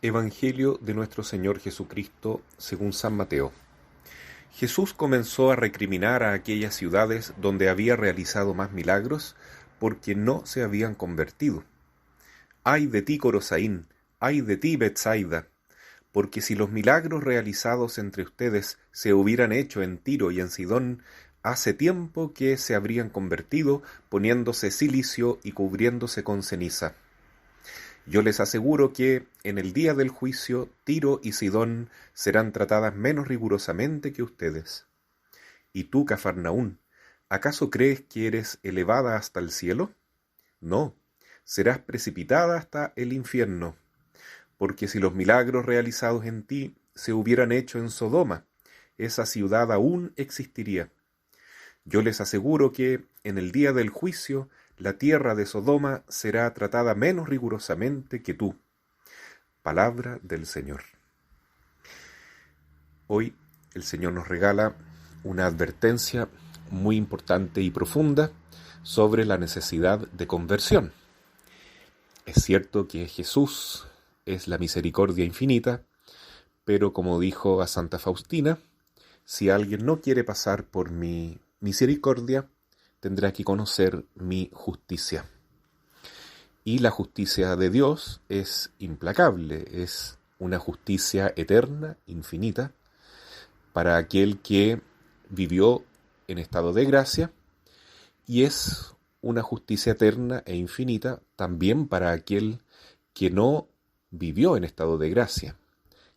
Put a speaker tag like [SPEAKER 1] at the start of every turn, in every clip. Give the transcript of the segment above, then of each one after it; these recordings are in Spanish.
[SPEAKER 1] Evangelio de nuestro Señor Jesucristo según San Mateo. Jesús comenzó a recriminar a aquellas ciudades donde había realizado más milagros porque no se habían convertido. ¡Ay de ti, Corosaín! ¡Ay de ti, Betsaida! Porque si los milagros realizados entre ustedes se hubieran hecho en Tiro y en Sidón, hace tiempo que se habrían convertido, poniéndose cilicio y cubriéndose con ceniza. Yo les aseguro que en el día del juicio Tiro y Sidón serán tratadas menos rigurosamente que ustedes. ¿Y tú, Cafarnaún, acaso crees que eres elevada hasta el cielo? No, serás precipitada hasta el infierno. Porque si los milagros realizados en ti se hubieran hecho en Sodoma, esa ciudad aún existiría. Yo les aseguro que en el día del juicio la tierra de Sodoma será tratada menos rigurosamente que tú. Palabra del Señor. Hoy el Señor nos regala una advertencia muy importante y profunda sobre la necesidad de conversión. Es cierto que Jesús es la misericordia infinita, pero como dijo a Santa Faustina, si alguien no quiere pasar por mi misericordia, tendrá que conocer mi justicia. Y la justicia de Dios es implacable, es una justicia eterna, infinita, para aquel que vivió en estado de gracia, y es una justicia eterna e infinita también para aquel que no vivió en estado de gracia,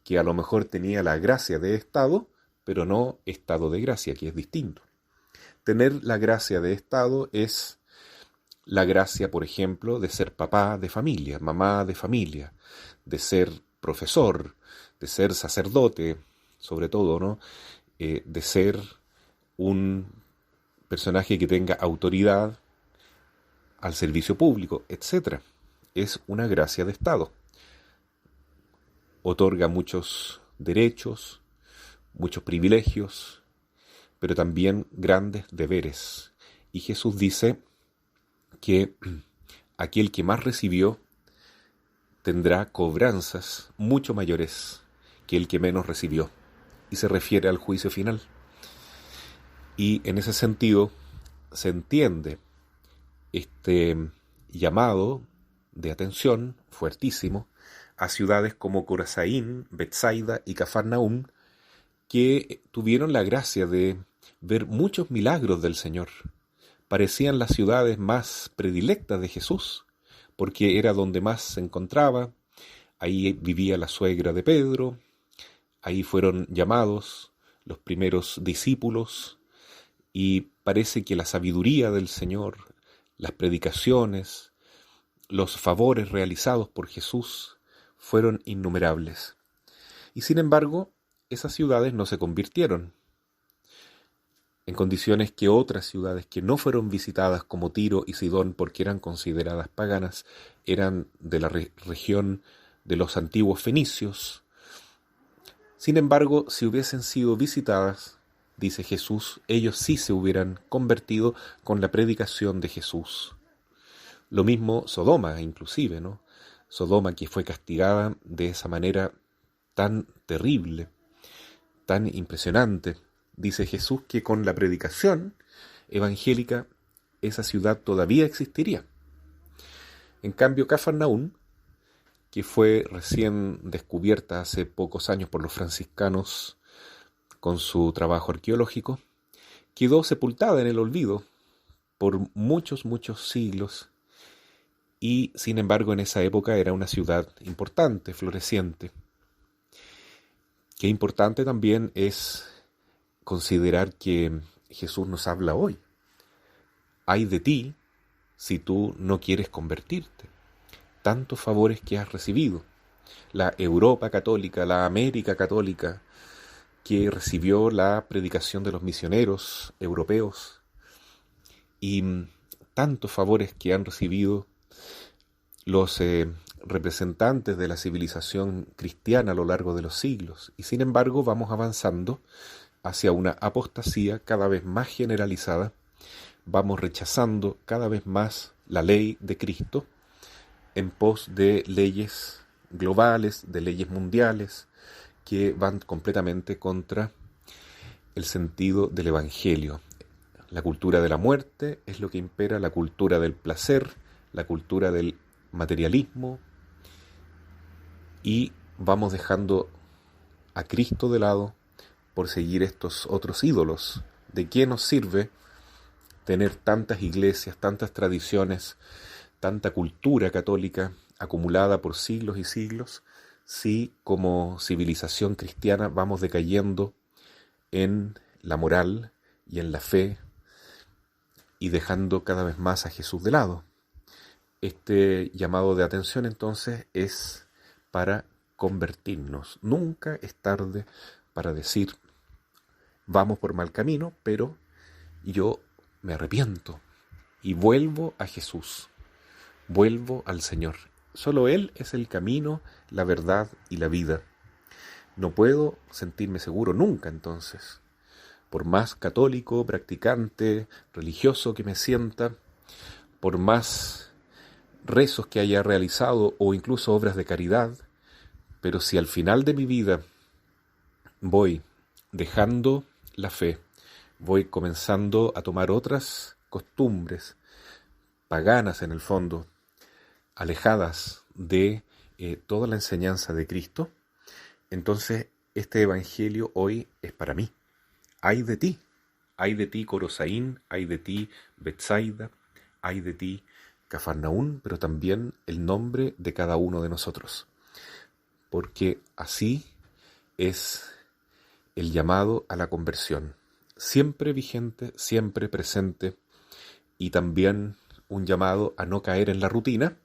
[SPEAKER 1] que a lo mejor tenía la gracia de estado, pero no estado de gracia, que es distinto. Tener la gracia de estado es la gracia, por ejemplo, de ser papá de familia, mamá de familia, de ser profesor, de ser sacerdote, sobre todo, ¿no? De ser un personaje que tenga autoridad al servicio público, etc. Es una gracia de estado. Otorga muchos derechos, muchos privilegios, pero también grandes deberes. Y Jesús dice que aquel que más recibió tendrá cobranzas mucho mayores que el que menos recibió. Y se refiere al juicio final. Y en ese sentido se entiende este llamado de atención fuertísimo a ciudades como Corosaín, Betsaida y Cafarnaún, que tuvieron la gracia de ver muchos milagros del Señor. Parecían las ciudades más predilectas de Jesús, porque era donde más se encontraba. Ahí vivía la suegra de Pedro, ahí fueron llamados los primeros discípulos, y parece que la sabiduría del Señor, las predicaciones, los favores realizados por Jesús fueron innumerables. Y sin embargo, esas ciudades no se convirtieron en condiciones que otras ciudades que no fueron visitadas como Tiro y Sidón porque eran consideradas paganas, eran de la región de los antiguos fenicios. Sin embargo, si hubiesen sido visitadas, dice Jesús, ellos sí se hubieran convertido con la predicación de Jesús. Lo mismo Sodoma, inclusive, ¿no? Sodoma, que fue castigada de esa manera tan terrible, tan impresionante. Dice Jesús que con la predicación evangélica esa ciudad todavía existiría. En cambio, Cafarnaún, que fue recién descubierta hace pocos años por los franciscanos con su trabajo arqueológico, quedó sepultada en el olvido por muchos siglos, y sin embargo en esa época era una ciudad importante, floreciente. Qué importante también es considerar que Jesús nos habla hoy. Ay de ti si tú no quieres convertirte. Tantos favores que has recibido. La Europa católica, la América católica, que recibió la predicación de los misioneros europeos, y tantos favores que han recibido los representantes de la civilización cristiana a lo largo de los siglos. Y sin embargo vamos avanzando hacia una apostasía cada vez más generalizada, vamos rechazando cada vez más la ley de Cristo en pos de leyes globales, de leyes mundiales, que van completamente contra el sentido del Evangelio. La cultura de la muerte es lo que impera, la cultura del placer, la cultura del materialismo, y vamos dejando a Cristo de lado por seguir estos otros ídolos. ¿De qué nos sirve tener tantas iglesias, tantas tradiciones, tanta cultura católica acumulada por siglos y siglos, si como civilización cristiana vamos decayendo en la moral y en la fe y dejando cada vez más a Jesús de lado? Este llamado de atención entonces es para convertirnos. Nunca es tarde para decir, vamos por mal camino, pero yo me arrepiento y vuelvo a Jesús, vuelvo al Señor. Solo Él es el camino, la verdad y la vida. No puedo sentirme seguro nunca entonces. Por más católico, practicante, religioso que me sienta, por más rezos que haya realizado o incluso obras de caridad, pero si al final de mi vida voy dejando la fe, voy comenzando a tomar otras costumbres paganas en el fondo, alejadas de toda la enseñanza de Cristo, entonces este evangelio hoy es para mí. Ay de ti Corosaín, ay de ti Betsaida, ay de ti Cafarnaún, pero también el nombre de cada uno de nosotros, porque así es el llamado a la conversión, siempre vigente, siempre presente, y también un llamado a no caer en la rutina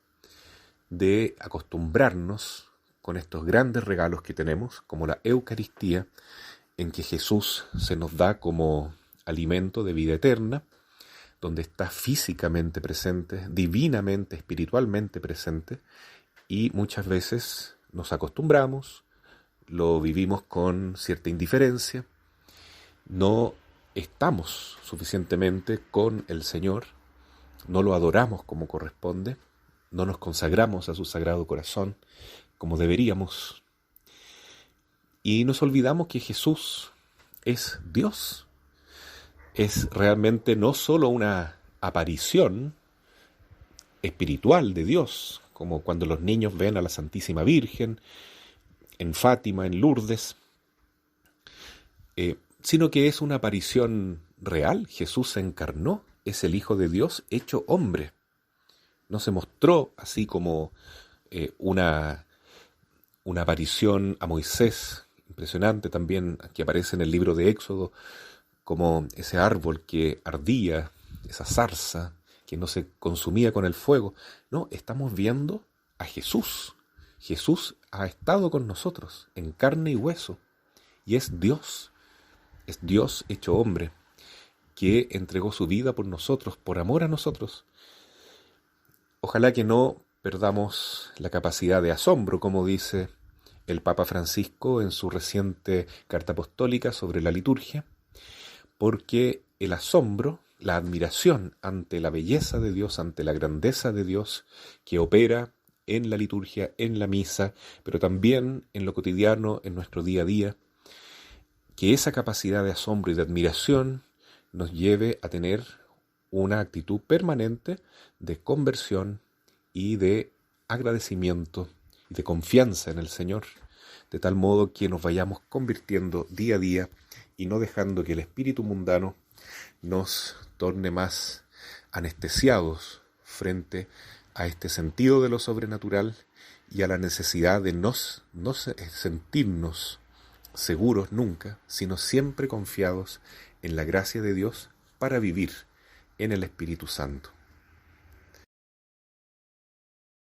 [SPEAKER 1] de acostumbrarnos con estos grandes regalos que tenemos, como la Eucaristía, en que Jesús se nos da como alimento de vida eterna, donde está físicamente presente, divinamente, espiritualmente presente, y muchas veces nos acostumbramos, lo vivimos con cierta indiferencia, no estamos suficientemente con el Señor, no lo adoramos como corresponde, no nos consagramos a su sagrado corazón como deberíamos, y nos olvidamos que Jesús es Dios. Es realmente no solo una aparición espiritual de Dios, como cuando los niños ven a la Santísima Virgen en Fátima, en Lourdes, sino que es una aparición real. Jesús se encarnó, es el Hijo de Dios hecho hombre. No se mostró así como una aparición a Moisés, impresionante también, que aparece en el libro de Éxodo, como ese árbol que ardía, esa zarza que no se consumía con el fuego. No, estamos viendo a Jesús. Jesús ha estado con nosotros en carne y hueso, y es Dios hecho hombre, que entregó su vida por nosotros, por amor a nosotros. Ojalá que no perdamos la capacidad de asombro, como dice el Papa Francisco en su reciente carta apostólica sobre la liturgia, porque el asombro, la admiración ante la belleza de Dios, ante la grandeza de Dios que opera en la liturgia, en la misa, pero también en lo cotidiano, en nuestro día a día, que esa capacidad de asombro y de admiración nos lleve a tener una actitud permanente de conversión y de agradecimiento y de confianza en el Señor, de tal modo que nos vayamos convirtiendo día a día y no dejando que el espíritu mundano nos torne más anestesiados frente a este sentido de lo sobrenatural y a la necesidad de no sentirnos seguros nunca, sino siempre confiados en la gracia de Dios para vivir en el Espíritu Santo.